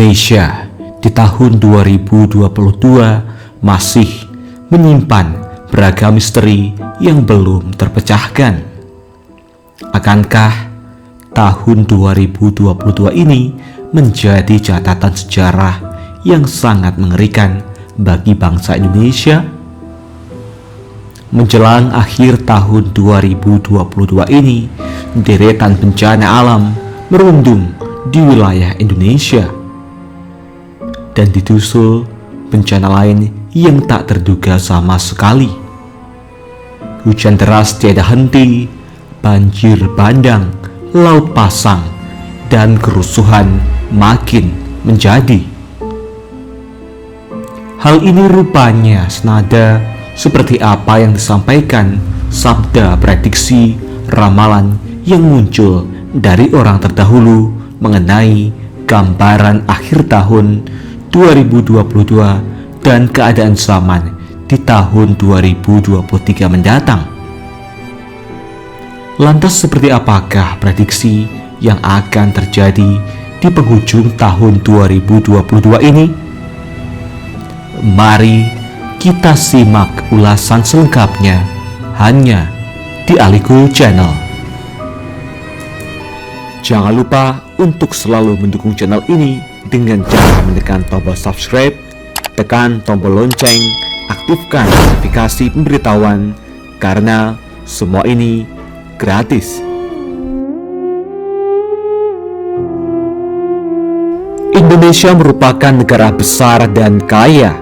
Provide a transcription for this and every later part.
Indonesia di tahun 2022 masih menyimpan beragam misteri yang belum terpecahkan. Akankah tahun 2022 ini menjadi catatan sejarah yang sangat mengerikan bagi bangsa Indonesia? Menjelang akhir tahun 2022 ini, deretan bencana alam merundung di wilayah Indonesia dan disusul bencana lain yang tak terduga sama sekali. Hujan deras tiada henti, banjir bandang, laut pasang, dan kerusuhan makin menjadi. Hal ini rupanya senada seperti apa yang disampaikan sabda prediksi ramalan yang muncul dari orang terdahulu mengenai gambaran akhir tahun 2022 dan keadaan zaman di tahun 2023 mendatang. Lantas seperti apakah prediksi yang akan terjadi di penghujung tahun 2022 ini? Mari kita simak ulasan selengkapnya hanya di Aliku Channel. Jangan lupa untuk selalu mendukung channel ini dengan cara menekan tombol subscribe, tekan tombol lonceng, aktifkan notifikasi pemberitahuan karena semua ini gratis. Indonesia merupakan negara besar dan kaya.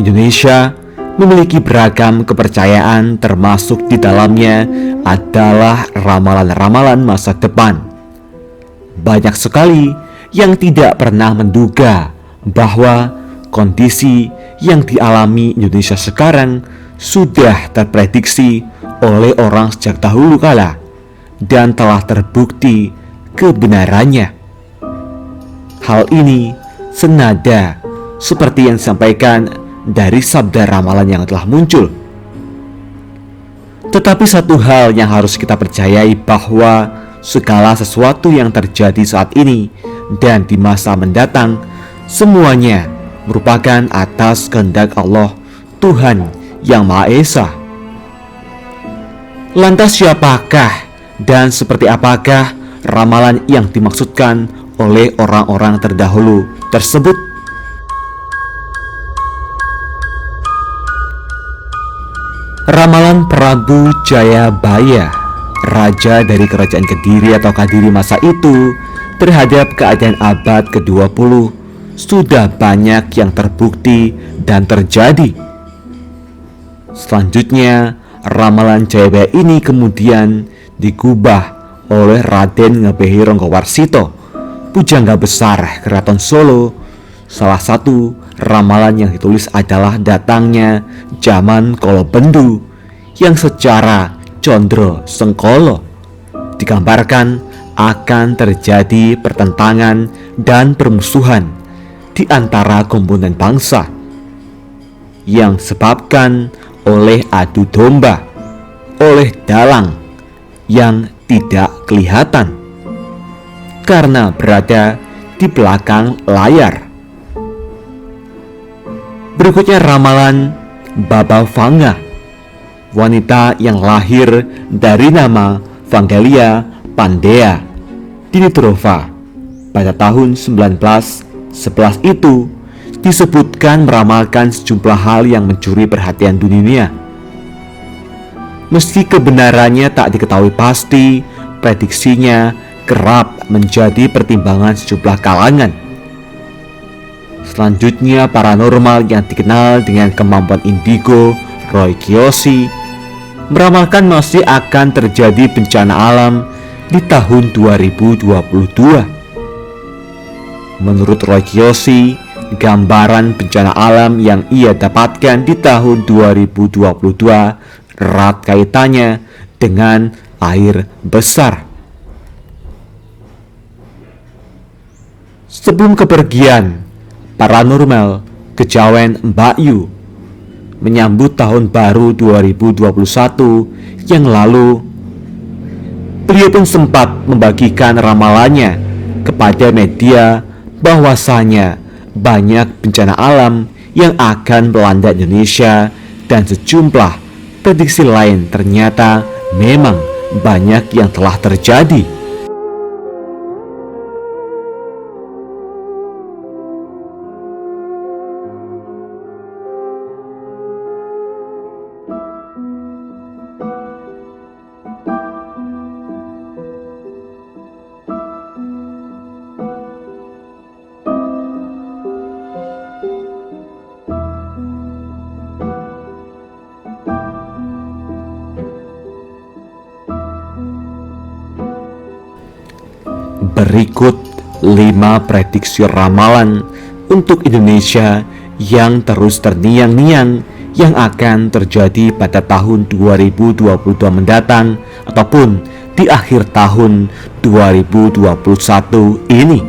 Indonesia memiliki beragam kepercayaan, termasuk di dalamnya adalah ramalan-ramalan masa depan. Banyak sekali yang tidak pernah menduga bahwa kondisi yang dialami Indonesia sekarang sudah terprediksi oleh orang sejak dahulu kala dan telah terbukti kebenarannya. Hal ini senada seperti yang disampaikan dari sabda ramalan yang telah muncul. Tetapi satu hal yang harus kita percayai, bahwa segala sesuatu yang terjadi saat ini dan di masa mendatang semuanya merupakan atas kehendak Allah, Tuhan yang Maha Esa. Lantas siapakah dan seperti apakah ramalan yang dimaksudkan oleh orang-orang terdahulu tersebut? Ramalan Prabu Jayabaya, raja dari kerajaan Kediri atau Kadiri masa itu, terhadap keadaan abad ke-20 sudah banyak yang terbukti dan terjadi. Selanjutnya, ramalan Jayabaya ini kemudian digubah oleh Raden Ngebehi Ronggowarsito, pujangga besar Keraton Solo. Salah satu ramalan yang ditulis adalah datangnya zaman Kolobendu yang secara condro sengkolo digambarkan akan terjadi pertentangan dan permusuhan di antara komponen bangsa yang disebabkan oleh adu domba oleh dalang yang tidak kelihatan karena berada di belakang layar. Berikutnya ramalan Baba Vanga, wanita yang lahir dari nama Vangelia Pandea Dimitrova pada tahun 1911 itu disebutkan meramalkan sejumlah hal yang mencuri perhatian dunia. Meski kebenarannya tak diketahui pasti, prediksinya kerap menjadi pertimbangan sejumlah kalangan. Selanjutnya paranormal yang dikenal dengan kemampuan indigo, Roy Kiyoshi, meramalkan masih akan terjadi bencana alam di tahun 2022. Menurut Roy Kiyoshi, gambaran bencana alam yang ia dapatkan di tahun 2022 erat kaitannya dengan air besar. Sebelum kepergian, paranormal Kejawen Mbak Yu menyambut tahun baru 2021 yang lalu. Beliau pun sempat membagikan ramalannya kepada media bahwasanya banyak bencana alam yang akan melanda Indonesia, dan sejumlah prediksi lain ternyata memang banyak yang telah terjadi. Berikut 5 prediksi ramalan untuk Indonesia yang terus terngiang-ngiang yang akan terjadi pada tahun 2022 mendatang ataupun di akhir tahun 2021 ini.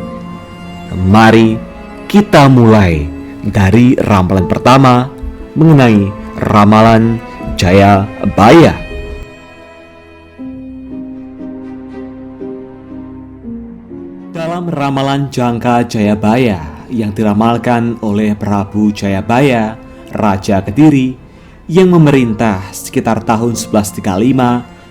Mari kita mulai dari ramalan pertama mengenai ramalan Jayabaya. Dalam ramalan jangka Jayabaya yang diramalkan oleh Prabu Jayabaya, Raja Kediri yang memerintah sekitar tahun 1135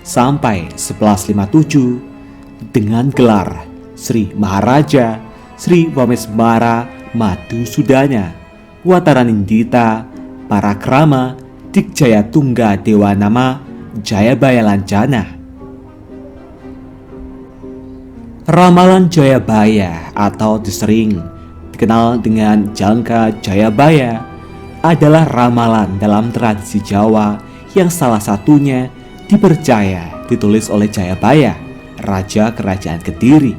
sampai 1157 dengan gelar Sri Maharaja Sri Wameswara Madusudana Wataranindita Parakrama Dikjaya Tungga Dewanama Jayabaya Lancana. Ramalan Jayabaya atau disering dikenal dengan jangka Jayabaya adalah ramalan dalam tradisi Jawa yang salah satunya dipercaya ditulis oleh Jayabaya, Raja Kerajaan Kediri.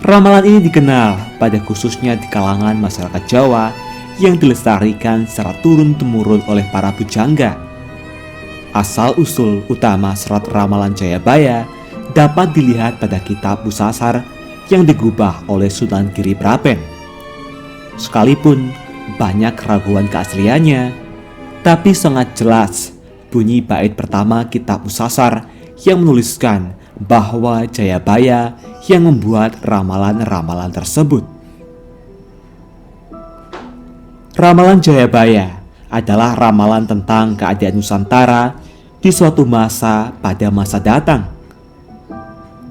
Ramalan ini dikenal pada khususnya di kalangan masyarakat Jawa yang dilestarikan secara turun-temurun oleh para pujangga. Asal-usul utama serat ramalan Jayabaya dapat dilihat pada kitab Busasar yang digubah oleh Sunan Giri Prapen. Sekalipun banyak keraguan keasliannya, tapi sangat jelas bunyi bait pertama kitab Busasar yang menuliskan bahwa Jayabaya yang membuat ramalan-ramalan tersebut. Ramalan Jayabaya adalah ramalan tentang keadaan Nusantara di suatu masa pada masa datang.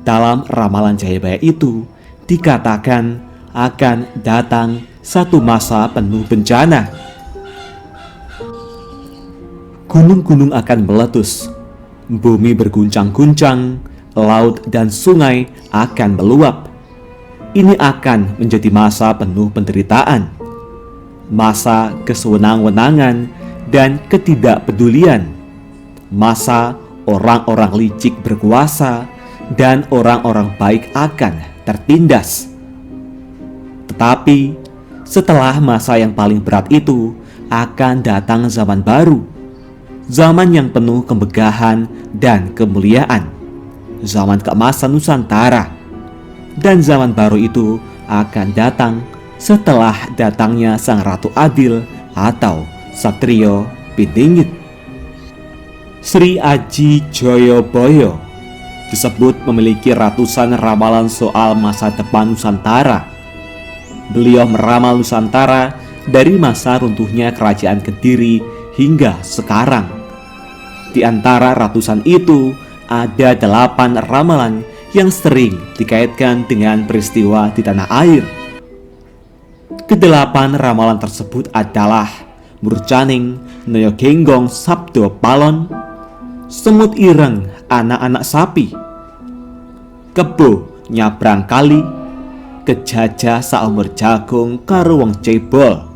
Dalam ramalan Jayabaya itu dikatakan akan datang satu masa penuh bencana. Gunung-gunung akan meletus, bumi berguncang-guncang, laut dan sungai akan meluap. Ini akan menjadi masa penuh penderitaan, masa kesewenang-wenangan dan ketidakpedulian, masa orang-orang licik berkuasa dan orang-orang baik akan tertindas. Tetapi setelah masa yang paling berat itu akan datang zaman baru, zaman yang penuh kemegahan dan kemuliaan, zaman keemasan Nusantara. Dan zaman baru itu akan datang setelah datangnya Sang Ratu Adil atau Satrio Pindingit. Sri Aji Joyoboyo disebut memiliki ratusan ramalan soal masa depan Nusantara. Beliau meramal Nusantara dari masa runtuhnya Kerajaan Kediri hingga sekarang. Di antara ratusan itu ada 8 ramalan yang sering dikaitkan dengan peristiwa di tanah air. Ke-8 ramalan tersebut adalah Murcaning Noyogenggong Sabdo Palon, Semut Ireng Anak-anak Sapi, Kebo Nyabrang Kali, Kejajah Saumur Jagung karo wong cebol,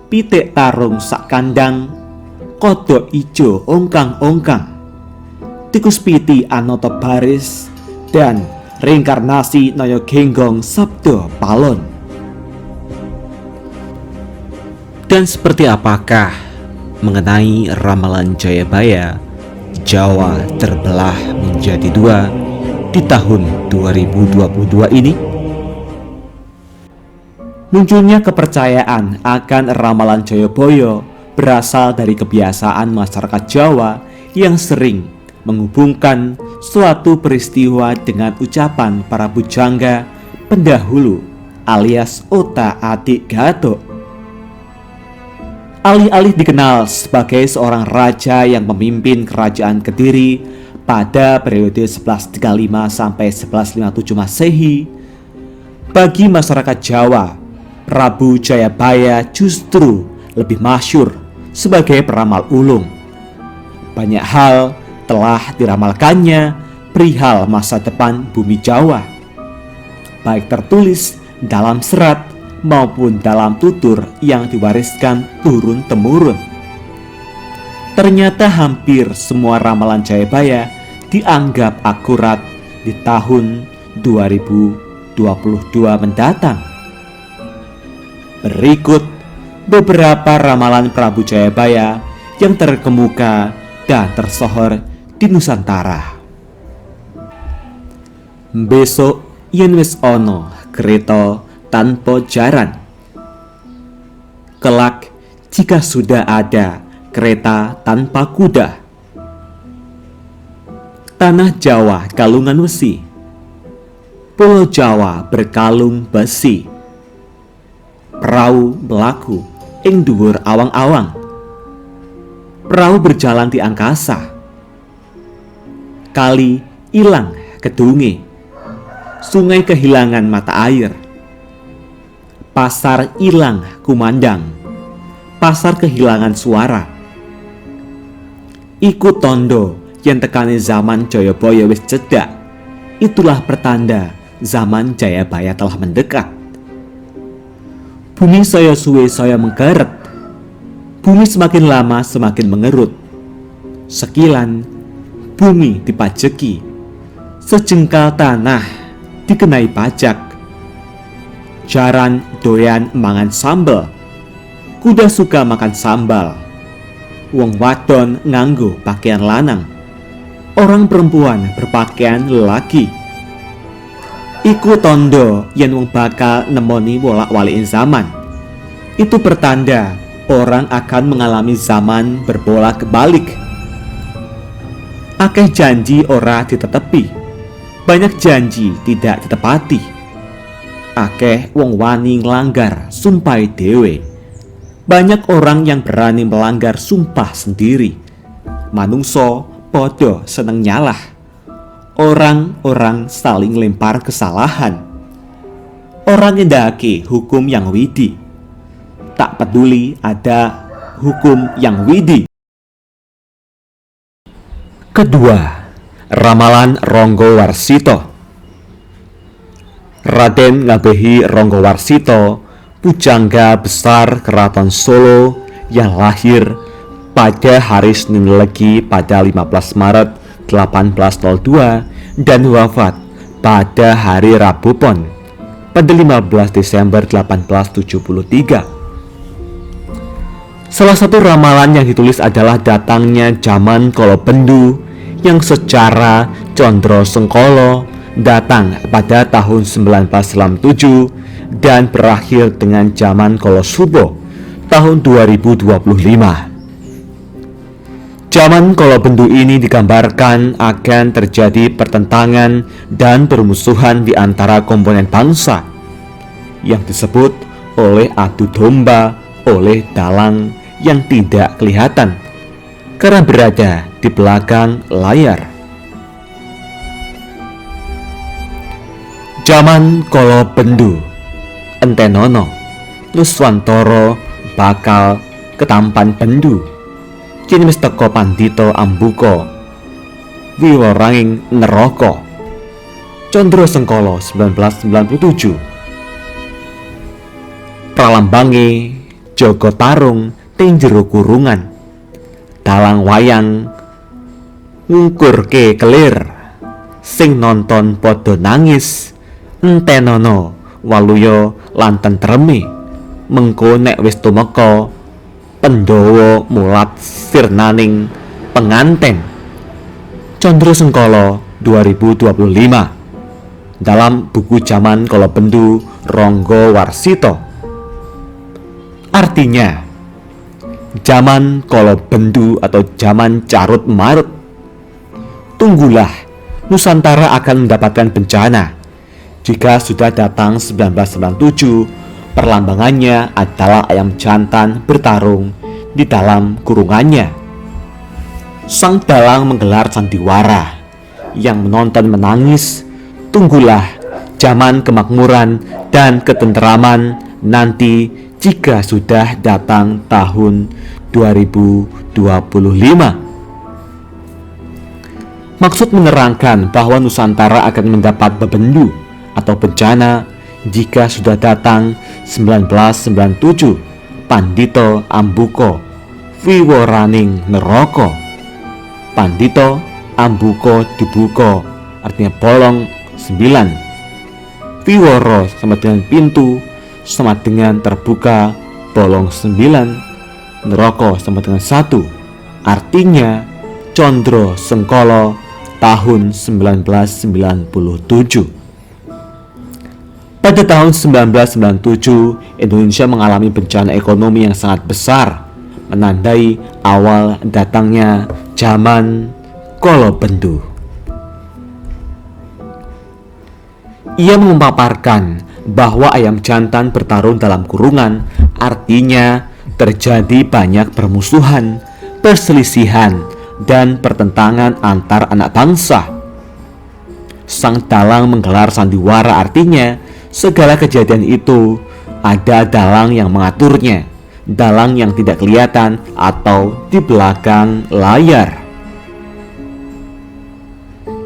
Pitik Tarung sak kandang, Kodok Ijo ongkang-ongkang, Tikus Piti Anoto Baris, dan Reinkarnasi Noyogenggong Sabdo Palon. Dan seperti apakah mengenai ramalan Jayabaya, Jawa terbelah menjadi 2 di tahun 2022 ini? Munculnya kepercayaan akan ramalan Jayabaya berasal dari kebiasaan masyarakat Jawa yang sering menghubungkan suatu peristiwa dengan ucapan para pujangga pendahulu alias otak-atik Gatot. Alih-alih dikenal sebagai seorang raja yang memimpin kerajaan Kediri pada periode 1135 sampai 1157 Masehi, bagi masyarakat Jawa, Prabu Jayabaya justru lebih masyhur sebagai peramal ulung. Banyak hal telah diramalkannya perihal masa depan bumi Jawa, baik tertulis dalam serat maupun dalam tutur yang diwariskan turun-temurun. Ternyata hampir semua ramalan Jayabaya dianggap akurat di tahun 2022 mendatang. Berikut beberapa ramalan Prabu Jayabaya yang terkemuka dan tersohor di Nusantara. Besok yen wis ana kereta tanpa jaran. Kelak jika sudah ada kereta tanpa kuda. Tanah Jawa kalungan wesi, Pulau Jawa berkalung besi. Perahu melaku ing dhuwur awang-awang. Perahu berjalan di angkasa. Kali ilang kedunge. Sungai kehilangan mata air. Pasar ilang kumandang. Pasar kehilangan suara. Iku tondo yang tekani zaman Jayabaya wis cedak. Itulah pertanda zaman Jayabaya telah mendekat. Bumi saya suwe saya mengkeret. Bumi semakin lama semakin mengerut. Sekilan bumi dipajeki. Sejengkal tanah dikenai pajak. Jaran doyan mangan sambal. Kuda suka makan sambal. Wong wadon nganggo pakaian lanang. Orang perempuan berpakaian lelaki. Iku tondo yen wong bakal nemoni wolak-walikin zaman. Itu pertanda orang akan mengalami zaman berbolak-balik. Akeh janji ora ditetepi. Banyak janji tidak ditepati. Akeh wong wani nglanggar sumpah dhewe. Banyak orang yang berani melanggar sumpah sendiri. Manungso podo seneng nyalah. Orang-orang saling lempar kesalahan. Orang ngendaki hukum yang widi. Tak peduli ada hukum yang widi. Kedua, ramalan Ranggawarsita. Raden Ngabehi Ranggawarsita, pujangga besar Keraton Solo yang lahir pada hari Senin Legi pada 15 Maret 1802 dan wafat pada hari Rabu Pon pada 15 Desember 1873. Salah satu ramalan yang ditulis adalah datangnya zaman Kolobendu yang secara Condro Sengkolo datang pada tahun 1967 dan berakhir dengan zaman Kolosubo tahun 2025. Zaman Kolobendu ini digambarkan akan terjadi pertentangan dan permusuhan di antara komponen bangsa yang disebut oleh adu domba oleh dalang yang tidak kelihatan karena berada di belakang layar. Zaman Kolobendu, Entenono, Nuswantara bakal ketampan bendu. Kini wis teka Pandhita Ambuka, wiwaranging neraka. Condro Sengkolo 1997. Pralambange Jaga Tarung ting jero kurungan. Dalang wayang ngungkurke kelir. Sing nonton padha nangis. Entenono waluya lan tentreme. Mengko nek wis tumeka Pandhawa mulat sirnaning penganten. Condro Sengkolo 2025 dalam buku Zaman Kolobendu Ranggawarsita. Artinya zaman Kolobendu atau zaman carut marut. Tunggulah, Nusantara akan mendapatkan bencana. Jika sudah datang 1997, perlambangannya adalah ayam jantan bertarung di dalam kurungannya. Sang dalang menggelar sandiwara, yang menonton menangis, tunggulah zaman kemakmuran dan ketenteraman nanti jika sudah datang tahun 2025. Maksud menerangkan bahwa Nusantara akan mendapat bebendu atau bencana jika sudah datang 1997 Pandito Ambuko Viworaning Neroko. Pandito Ambuko dibuko artinya bolong 9. Viworo sama dengan pintu, sama dengan terbuka bolong 9. Neroko sama dengan 1, artinya Condro Sengkolo tahun 1997. Pada tahun 1997, Indonesia mengalami bencana ekonomi yang sangat besar, menandai awal datangnya zaman Kolobendu. Ia memaparkan bahwa ayam jantan bertarung dalam kurungan, artinya terjadi banyak permusuhan, perselisihan, dan pertentangan antar anak bangsa. Sang dalang menggelar sandiwara, artinya segala kejadian itu ada dalang yang mengaturnya, dalang yang tidak kelihatan atau di belakang layar.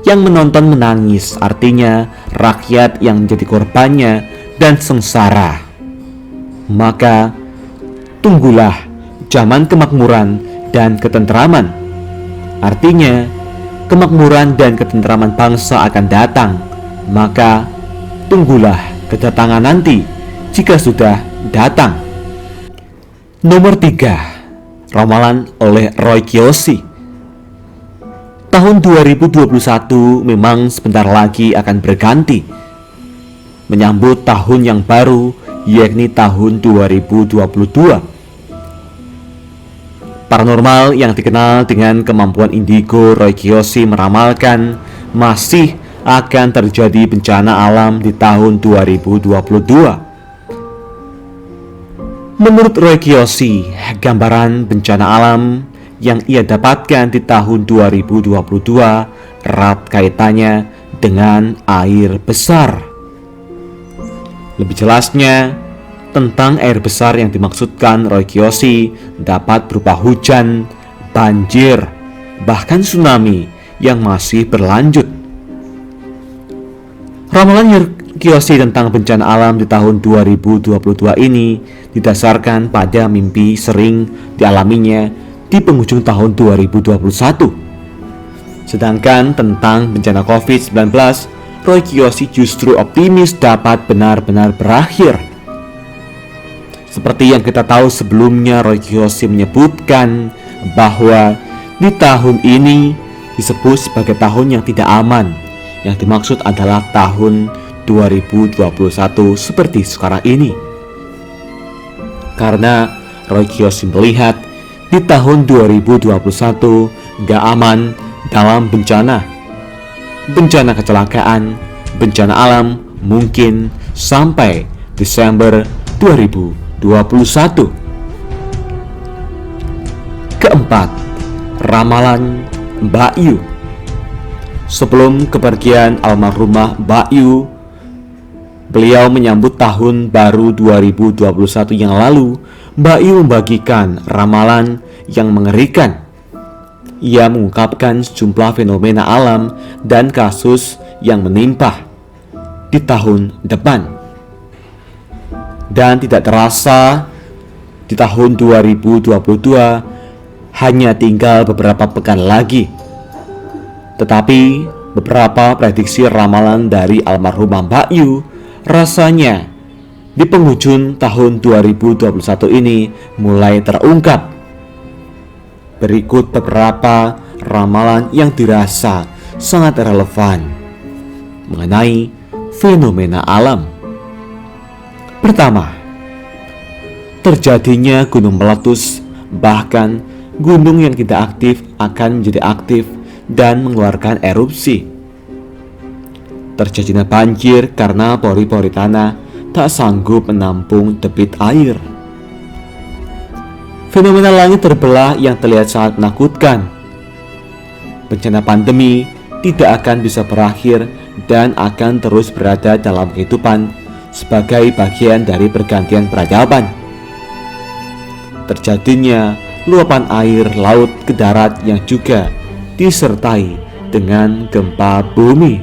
Yang menonton menangis, artinya rakyat yang menjadi korbannya dan sengsara. Maka tunggulah zaman kemakmuran dan ketentraman, artinya kemakmuran dan ketentraman bangsa akan datang. Maka tunggulah kedatangan nanti jika sudah datang. Nomor 3, ramalan oleh Roy Kiyoshi. Tahun 2021 memang sebentar lagi akan berganti, menyambut tahun yang baru, yakni tahun 2022. Paranormal yang dikenal dengan kemampuan indigo, Roy Kiyoshi meramalkan masih akan terjadi bencana alam di tahun 2022. Menurut Roy Kiyoshi, gambaran bencana alam yang ia dapatkan di tahun 2022 erat kaitannya dengan air besar. Lebih jelasnya, tentang air besar yang dimaksudkan Roy Kiyoshi dapat berupa hujan, banjir, bahkan tsunami yang masih berlanjut. Ramalan Kiyoshi tentang bencana alam di tahun 2022 ini didasarkan pada mimpi sering dialaminya di penghujung tahun 2021. Sedangkan tentang bencana COVID-19, Roy Kiyoshi justru optimis dapat benar-benar berakhir. Seperti yang kita tahu sebelumnya, Roy Kiyoshi menyebutkan bahwa di tahun ini disebut sebagai tahun yang tidak aman. Yang dimaksud adalah tahun 2021 seperti sekarang ini. Karena Roy Kiyoshi melihat di tahun 2021 gak aman dalam bencana kecelakaan, bencana alam mungkin sampai Desember 2021. Keempat, ramalan Mbak Yu. Sebelum kepergian almarhumah Mbak Yu, beliau menyambut tahun baru 2021 yang lalu. Mbak Yu membagikan ramalan yang mengerikan. Ia mengungkapkan sejumlah fenomena alam dan kasus yang menimpa di tahun depan. Dan tidak terasa di tahun 2022 hanya tinggal beberapa pekan lagi. Tetapi beberapa prediksi ramalan dari almarhumah Mbak Yu rasanya di penghujung tahun 2021 ini mulai terungkap. Berikut beberapa ramalan yang dirasa sangat relevan mengenai fenomena alam. Pertama, terjadinya gunung meletus, bahkan gunung yang tidak aktif akan menjadi aktif dan mengeluarkan erupsi. Terjadinya banjir karena pori-pori tanah tak sanggup menampung debit air. Fenomena langit terbelah yang terlihat sangat menakutkan. Bencana pandemi tidak akan bisa berakhir dan akan terus berada dalam kehidupan sebagai bagian dari pergantian peradaban. Terjadinya luapan air laut ke darat yang juga disertai dengan gempa bumi.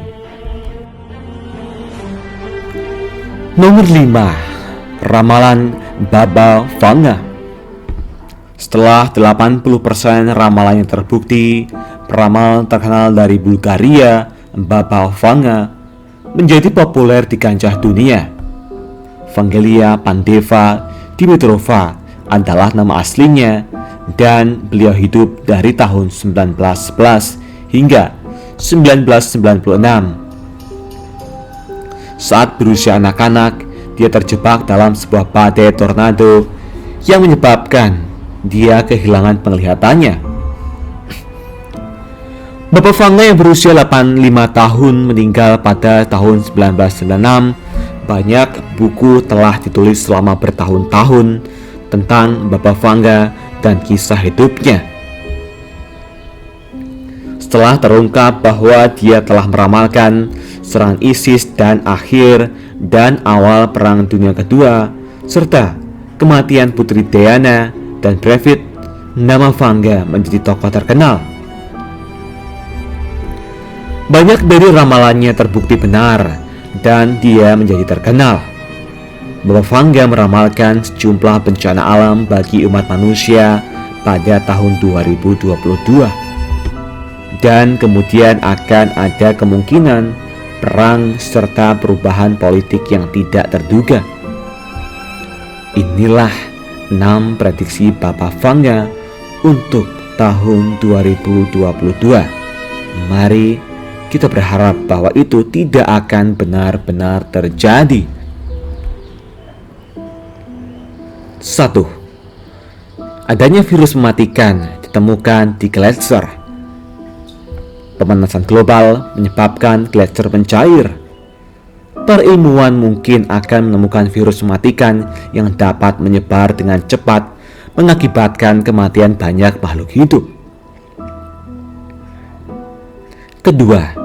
Nomor 5. Ramalan Baba Vanga. Setelah 80% ramalannya terbukti, peramal terkenal dari Bulgaria, Baba Vanga, menjadi populer di kancah dunia. Vangelia Pandeva Dimitrova adalah nama aslinya dan beliau hidup dari tahun 1911 hingga 1996. Saat berusia anak-anak, dia terjebak dalam sebuah badai tornado yang menyebabkan dia kehilangan penglihatannya. Bapak Vanga yang berusia 85 tahun meninggal pada tahun 1996. Banyak buku telah ditulis selama bertahun-tahun tentang Bapak Vanga dan kisah hidupnya. Setelah terungkap bahwa dia telah meramalkan serangan ISIS dan akhir dan awal Perang Dunia Kedua, serta kematian Putri Diana dan Breivik, nama Vanga menjadi tokoh terkenal. Banyak dari ramalannya terbukti benar dan dia menjadi terkenal. Bapak Vanga meramalkan sejumlah bencana alam bagi umat manusia pada tahun 2022. Dan kemudian akan ada kemungkinan perang serta perubahan politik yang tidak terduga. Inilah 6 prediksi Bapak Vanga untuk tahun 2022. Mari kita berharap bahwa itu tidak akan benar-benar terjadi. 1. Adanya virus mematikan ditemukan di gletser. Pemanasan global menyebabkan gletser mencair. Para ilmuwan mungkin akan menemukan virus mematikan yang dapat menyebar dengan cepat, mengakibatkan kematian banyak makhluk hidup. Kedua,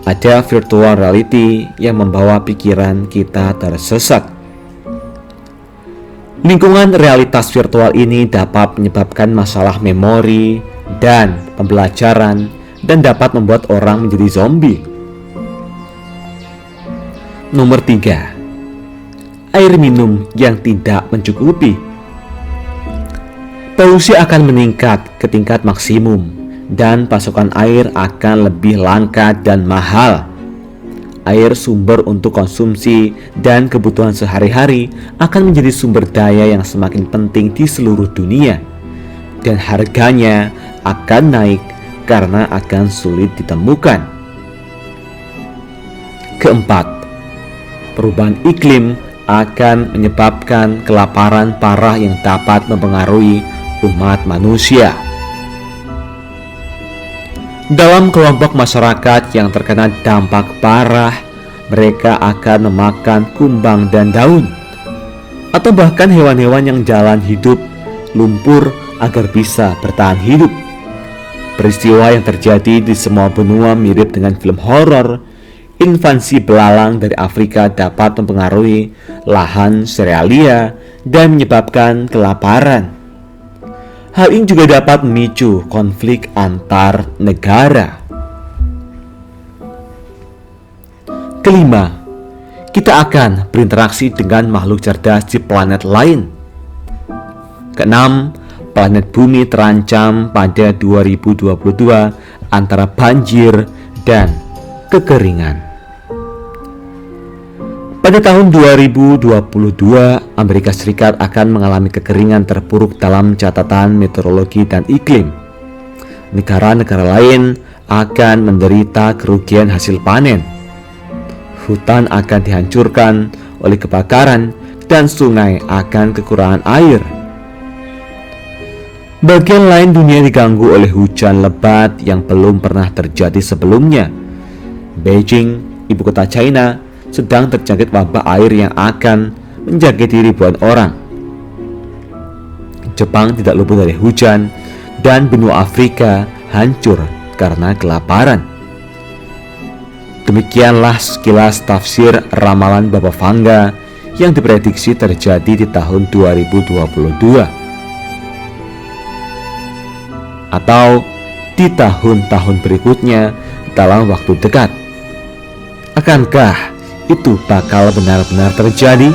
ada virtual reality yang membawa pikiran kita tersesat. Lingkungan realitas virtual ini dapat menyebabkan masalah memori dan pembelajaran dan dapat membuat orang menjadi zombie. Nomor 3. Air minum yang tidak mencukupi. Polusi akan meningkat ke tingkat maksimum dan pasokan air akan lebih langka dan mahal. Air sumber untuk konsumsi dan kebutuhan sehari-hari akan menjadi sumber daya yang semakin penting di seluruh dunia, dan harganya akan naik karena akan sulit ditemukan. Keempat, perubahan iklim akan menyebabkan kelaparan parah yang dapat mempengaruhi umat manusia. Dalam kelompok masyarakat yang terkena dampak parah, mereka akan memakan kumbang dan daun, atau bahkan hewan-hewan yang jalan hidup lumpur agar bisa bertahan hidup. Peristiwa yang terjadi di semua benua mirip dengan film horor. Invasi belalang dari Afrika dapat mempengaruhi lahan serealia dan menyebabkan kelaparan. Hal ini juga dapat memicu konflik antar negara. Kelima, kita akan berinteraksi dengan makhluk cerdas di planet lain. Keenam, planet bumi terancam pada 2022 antara banjir dan kekeringan. Pada tahun 2022, Amerika Serikat akan mengalami kekeringan terburuk dalam catatan meteorologi dan iklim. Negara-negara lain akan menderita kerugian hasil panen. Hutan akan dihancurkan oleh kebakaran dan sungai akan kekurangan air. Bagian lain dunia diganggu oleh hujan lebat yang belum pernah terjadi sebelumnya. Beijing ibu kota China sedang terjangkit wabah air yang akan menjangkiti ribuan orang. Jepang tidak luput dari hujan dan benua Afrika hancur karena kelaparan. Demikianlah sekilas tafsir ramalan Bapa Vanga yang diprediksi terjadi di tahun 2022 atau di tahun-tahun berikutnya dalam waktu dekat. Akankah itu bakal benar-benar terjadi?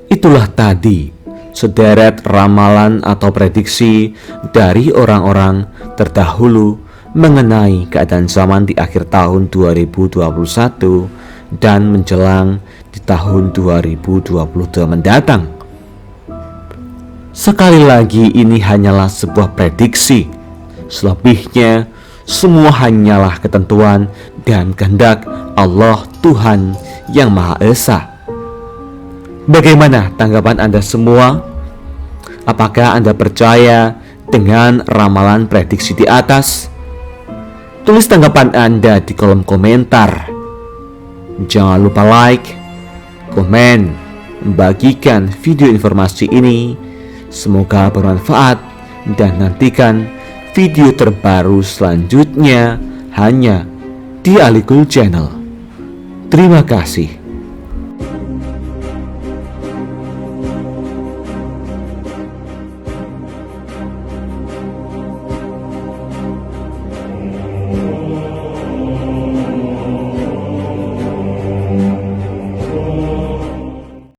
Itulah tadi sederet ramalan atau prediksi dari orang-orang terdahulu mengenai keadaan zaman di akhir tahun 2021 dan menjelang di tahun 2022 mendatang. Sekali lagi, ini hanyalah sebuah prediksi. Selebihnya semua hanyalah ketentuan dan kehendak Allah Tuhan yang Maha Esa. Bagaimana tanggapan Anda semua? Apakah Anda percaya dengan ramalan prediksi di atas? Tulis tanggapan Anda di kolom komentar. Jangan lupa like, komen, membagikan video informasi ini. Semoga bermanfaat dan nantikan video terbaru selanjutnya hanya di Alikul Channel. Terima kasih.